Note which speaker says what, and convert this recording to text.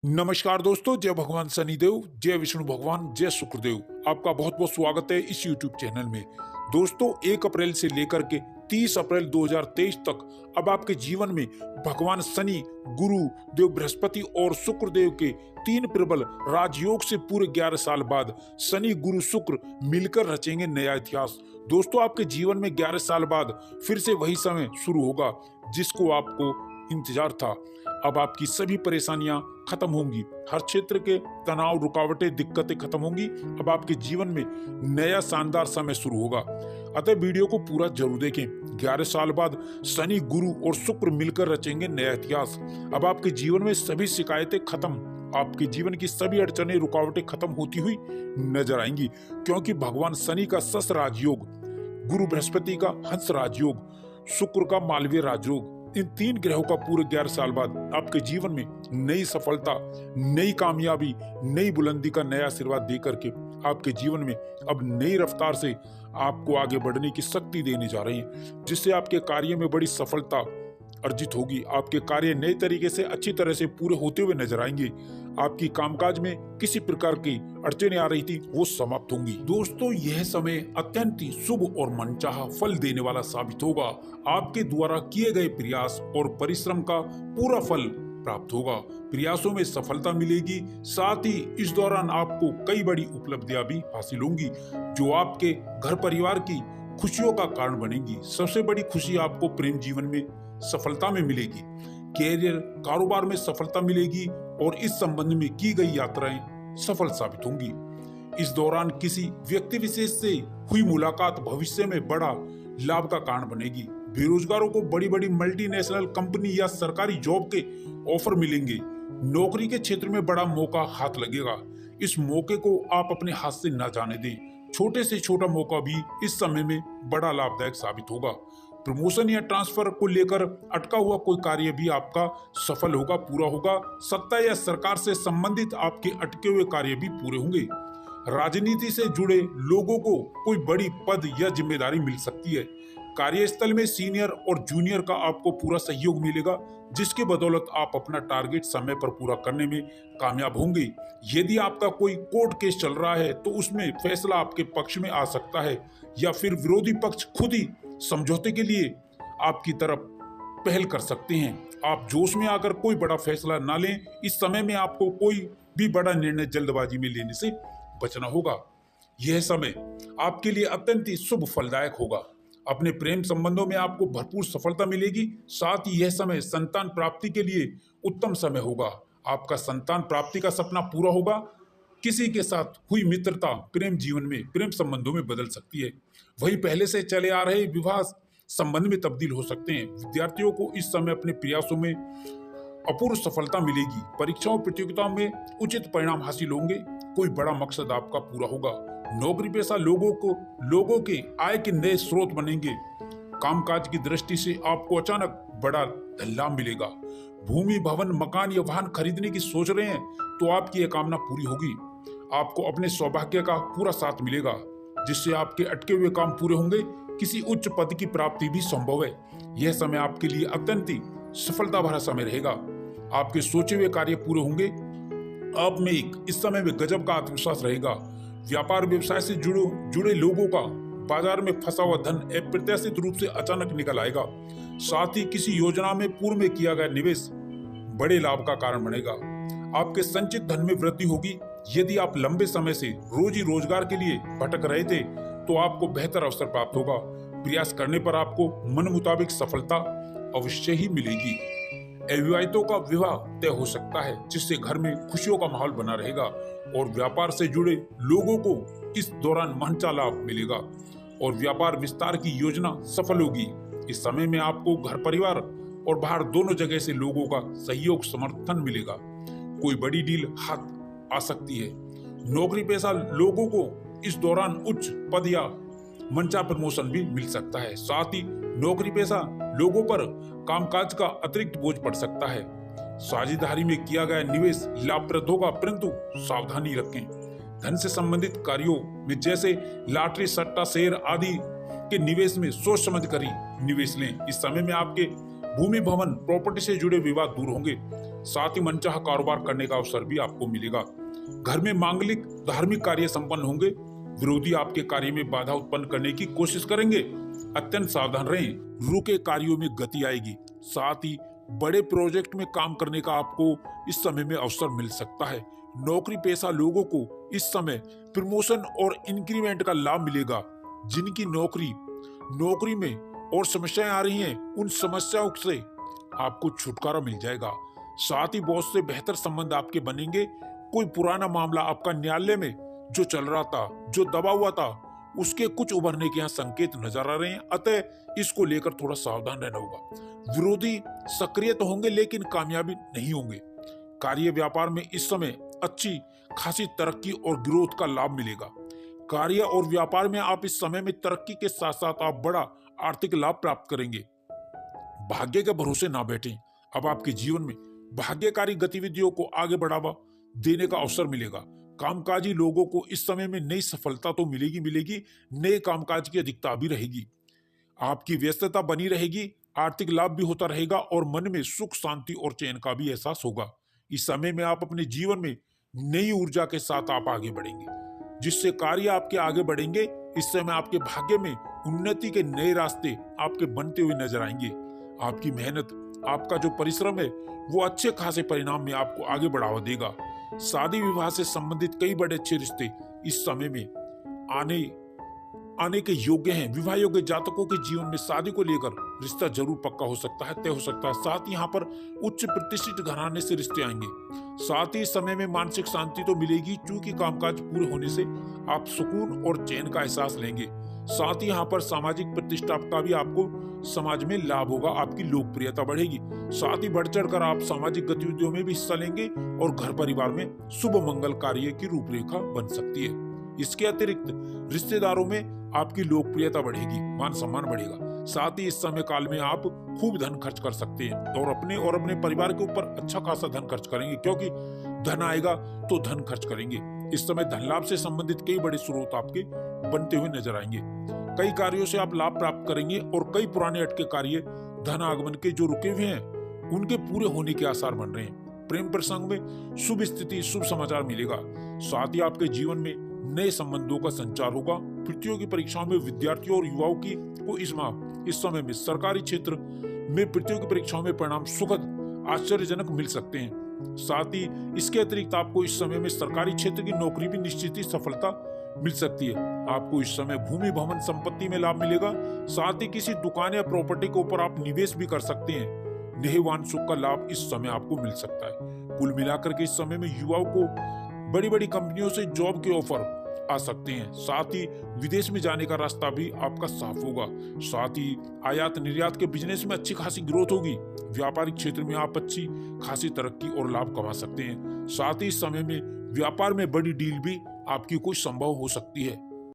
Speaker 1: नमस्कार दोस्तों, जय भगवान शनिदेव, जय विष्णु भगवान, जय शुक्रदेव। आपका बहुत बहुत स्वागत है इस YouTube चैनल में। दोस्तों, 1 अप्रैल से लेकर के 30 अप्रैल 2023 तक अब आपके जीवन में भगवान शनि, गुरु देव, बृहस्पति और शुक्रदेव के 3 प्रबल राजयोग से पूरे 11 साल बाद शनि, गुरु, शुक्र मिलकर रचेंगे नया इतिहास। दोस्तों, आपके जीवन में 11 साल बाद फिर से वही समय शुरू होगा जिसको आपको इंतजार था। अब आपकी सभी परेशानियां खत्म होंगी, हर क्षेत्र के तनाव, रुकावटें, दिक्कतें खत्म होंगी। अब आपके जीवन में नया शानदार समय शुरू होगा। अतः वीडियो को पूरा जरूर देखें। 11 साल बाद शनि, गुरु और शुक्र मिलकर रचेंगे नया इतिहास। अब आपके जीवन में सभी शिकायतें खत्म, आपके जीवन की सभी अड़चनें, रुकावटें खत्म होती हुई नजर आएंगी, क्योंकि भगवान शनि का शश राजयोग, गुरु बृहस्पति का हंस राजयोग, शुक्र का मालवीय राजयोग, इन 3 ग्रहों का पूरे 11 साल बाद आपके जीवन में नई सफलता, नई कामयाबी, नई बुलंदी का नया आशीर्वाद दे करके आपके जीवन में अब नई रफ्तार से आपको आगे बढ़ने की शक्ति देने जा रहे हैं, जिससे आपके कार्य में बड़ी सफलता अर्जित होगी। आपके कार्य नए तरीके से अच्छी तरह से पूरे होते हुए नजर आएंगे। आपकी कामकाज में किसी प्रकार की अड़चनें आ रही थी, वो समाप्त होंगी। दोस्तों, यह समय अत्यंत ही शुभ और मनचाहा फल देने वाला साबित होगा। आपके द्वारा किए गए प्रयास और परिश्रम का पूरा फल प्राप्त होगा। प्रयासों में सफलता मिलेगी, साथ ही इस दौरान आपको कई बड़ी उपलब्धियां भी हासिल होंगी, जो आपके घर परिवार की खुशियों का कारण बनेंगी। सबसे बड़ी खुशी आपको प्रेम जीवन में सफलता में मिलेगी। कैरियर, कारोबार में सफलता मिलेगी और इस संबंध में की गई यात्राएं सफल साबित होंगी। इस दौरान किसी व्यक्ति विशेष से हुई मुलाकात भविष्य में बड़ा लाभ का कारण बनेगी। बेरोजगारों को बड़ी बड़ी मल्टीनेशनल कंपनी या सरकारी जॉब के ऑफर मिलेंगे। नौकरी के क्षेत्र में बड़ा मौका हाथ लगेगा। इस मौके को आप अपने हाथ से न जाने दें। छोटे से छोटा मौका भी इस समय में बड़ा लाभदायक साबित होगा। प्रमोशन या ट्रांसफर को लेकर अटका हुआ कोई कार्य भी आपका सफल होगा, पूरा होगा। सत्ता या सरकार से संबंधित आपके अटके हुए कार्य भी पूरे होंगे। राजनीति से जुड़े लोगों को कोई बड़ी पद या जिम्मेदारी मिल सकती है। कार्यस्थल में सीनियर और जूनियर का आपको पूरा सहयोग मिलेगा, जिसके बदौलत आप अपना टारगेट समय पर पूरा करने में कामयाब होंगे। यदि आपका कोई कोर्ट केस चल रहा है तो उसमें फैसला आपके पक्ष में आ सकता है, या फिर विरोधी पक्ष खुद ही समझौते के लिए आपकी तरफ पहल कर सकते हैं। आप जोश में आकर कोई बड़ा फैसला ना लें। इस समय में आपको कोई भी बड़ा निर्णय जल्दबाजी में लेने से बचना होगा। यह समय आपके लिए अत्यंत ही शुभ फलदायक होगा। अपने प्रेम संबंधों में आपको भरपूर सफलता मिलेगी। साथ ही यह समय संतान प्राप्ति के लिए उत्तम समय होगा। आपका संतान प्राप्ति का सपना पूरा होगा। किसी के साथ हुई मित्रता प्रेम जीवन में, प्रेम संबंधों में बदल सकती है। वही पहले से चले आ रहे विवाह संबंध में तब्दील हो सकते हैं। विद्यार्थियों को इस समय अपने प्रयासों में अपूर्व सफलता मिलेगी। परीक्षाओं, प्रतियोगिताओं में उचित परिणाम हासिल होंगे। कोई बड़ा मकसद आपका पूरा होगा। नौकरी पेशा लोगों के आय के नए स्रोत बनेंगे। कामकाज की दृष्टि से आपको अचानक बड़ा लाभ मिलेगा। भूमि, भवन, मकान या वाहन खरीदने की सोच रहे हैं तो आपकी यह कामना पूरी होगी। आपको अपने सौभाग्य का पूरा साथ मिलेगा, जिससे आपके अटके हुए काम पूरे होंगे। किसी उच्च पद की प्राप्ति भी संभव है। यह समय आपके लिए अत्यंत ही सफलता भरा समय रहेगा। आपके सोचे हुए कार्य पूरे होंगे। आप में इस समय में गजब का आत्मविश्वास रहेगा। व्यापार व्यवसाय से जुड़े लोगों का बाजार में फंसा हुआ धन अप्रत्याशित रूप से अचानक निकल आएगा। साथ ही किसी योजना में पूर्व में किया गया निवेश बड़े लाभ का कारण बनेगा। आपके संचित धन में वृद्धि होगी। यदि आप लंबे समय से रोजी रोजगार के लिए भटक रहे थे तो आपको बेहतर अवसर प्राप्त होगा। प्रयास करने पर आपको मन मुताबिक सफलता अवश्य ही मिलेगी। अविवाहितों का विवाह तय हो सकता है, जिससे घर में खुशियों का माहौल बना रहेगा और व्यापार से जुड़े लोगों को इस दौरान मनचा लाभ मिलेगा और व्यापार विस्तार की योजना सफल होगी। इस समय में आपको घर परिवार और बाहर दोनों जगह से लोगों का सहयोग, समर्थन मिलेगा। कोई बड़ी डील हाथ आ सकती है। नौकरी पेशा लोगों को इस दौरान उच्च पद या मनचा प्रमोशन भी मिल सकता है। साथ ही नौकरी पेशा लोगों पर कामकाज का अतिरिक्त बोझ पड़ सकता है। साझेदारी में किया गया निवेश लाभप्रद होगा, परंतु सावधानी रखें। धन से संबंधित कार्यों में जैसे लॉटरी, सट्टा, शेयर आदि के निवेश में सोच समझ कर ही निवेश लें। इस समय में आपके भूमि, भवन, प्रॉपर्टी से जुड़े विवाद दूर होंगे। साथ ही मनचाहा कारोबार करने का अवसर भी आपको मिलेगा। घर में मांगलिक धार्मिक कार्य संपन्न होंगे। विरोधी आपके कार्य में बाधा उत्पन्न करने की कोशिश करेंगे, अत्यंत सावधान रहें। रुके कार्यों में गति आएगी। साथ ही बड़े प्रोजेक्ट में काम करने का आपको इस समय में अवसर मिल सकता है। नौकरी पेशा लोगों को इस समय प्रमोशन और इंक्रीमेंट का लाभ मिलेगा। जिनकी नौकरी में और समस्याएं आ रही हैं, उन समस्याओं से आपको छुटकारा मिल जाएगा। साथ ही बॉस से बेहतर संबंध आपके बनेंगे। कोई पुराना मामला आपका न्यायालय में जो चल रहा था, जो दबा हुआ था, उसके कुछ उभरने के यहाँ संकेत नजर आ रहे हैं, अतः इसको लेकर थोड़ा सावधान रहना होगा। विरोधी सक्रिय तो होंगे लेकिन कामयाबी नहीं होंगे। कार्य व्यापार में इस समय अच्छी खासी तरक्की और ग्रोथ का लाभ मिलेगा। कार्य और व्यापार में आप इस समय में तरक्की के साथ साथ आप बड़ा आर्थिक लाभ प्राप्त करेंगे। भाग्य के भरोसे ना बैठें। अब आपके जीवन में भाग्यकारी गतिविधियों को आगे बढ़ावा देने का अवसर मिलेगा। कामकाजी लोगों को इस समय में नई सफलता तो मिलेगी, नए कामकाज की अधिकता भी रहेगी। आपकी व्यस्तता बनी रहेगी, आर्थिक लाभ भी होता रहेगा और मन में सुख शांति और चैन का भी एहसास होगा। इस समय में आप अपने जीवन में नई ऊर्जा के साथ आप आगे बढ़ेंगे, जिससे कार्य आपके आगे बढ़ेंगे। इस समय आपके भाग्य में उन्नति के नए रास्ते आपके बनते हुए नजर आएंगे। आपकी मेहनत, आपका जो परिश्रम है, वो अच्छे खासे परिणाम में आपको आगे बढ़ावा देगा। शादी विवाह से संबंधित कई बड़े अच्छे रिश्ते इस समय में आने के योग्य हैं। विवाह योग्य जातकों के जीवन में शादी को लेकर रिश्ता जरूर पक्का हो सकता है, तय हो सकता है। साथ ही यहाँ पर उच्च प्रतिष्ठित घराने से रिश्ते आएंगे। साथ ही समय में मानसिक शांति तो मिलेगी, क्योंकि कामकाज पूरे होने से आप सुकून और चैन का एहसास लेंगे। साथ ही यहाँ पर सामाजिक प्रतिष्ठा का भी आपको समाज में लाभ होगा, आपकी लोकप्रियता बढ़ेगी। साथ ही बढ़ चढ़कर आप सामाजिक गतिविधियों में भी हिस्सा लेंगे और घर परिवार में शुभ मंगल कार्य की रूपरेखा बन सकती है। इसके अतिरिक्त रिश्तेदारों में आपकी लोकप्रियता बढ़ेगी, मान सम्मान बढ़ेगा। साथ ही इस समय काल में आप खूब धन खर्च कर सकते हैं और अपने परिवार के ऊपर अच्छा खासा धन खर्च करेंगे, क्योंकि धन आएगा तो धन खर्च करेंगे। इस समय धन लाभ से संबंधित कई बड़े स्रोत आपके बनते हुए नजर आएंगे। कई कार्यों से आप लाभ प्राप्त करेंगे और कई पुराने अटके कार्य धन आगमन के जो रुके हुए हैं, उनके पूरे होने के आसार बन रहे हैं। प्रेम प्रसंग में शुभ स्थिति, शुभ समाचार मिलेगा। साथ ही आपके जीवन में नए संबंधों का संचार होगा। प्रतियोगी परीक्षाओं में विद्यार्थियों और युवाओं को इस समय में सरकारी क्षेत्र में प्रतियोगी परीक्षाओं में परिणाम सुखद आश्चर्यजनक मिल सकते हैं। साथ ही इसके अतिरिक्त आपको इस समय में सरकारी क्षेत्र की नौकरी भी निश्चित ही सफलता मिल सकती है। आपको इस समय भूमि भवन संपत्ति में लाभ मिलेगा। साथ ही किसी दुकान या प्रॉपर्टी के ऊपर आप निवेश भी कर सकते हैं। नेहवान सुख का लाभ इस समय आपको मिल सकता है। कुल मिलाकर के इस समय में युवाओं को बड़ी बड़ी कंपनियों से जॉब के ऑफर आ सकते हैं। साथ ही विदेश में जाने का रास्ता भी आपका साफ होगा। साथ ही आयात निर्यात के बिजनेस में अच्छी खासी ग्रोथ होगी। व्यापारिक क्षेत्र में आप अच्छी खासी तरक्की और लाभ कमा सकते हैं। साथ ही इस समय में व्यापार में बड़ी डील भी आपकी कोई संभव हो सकती है।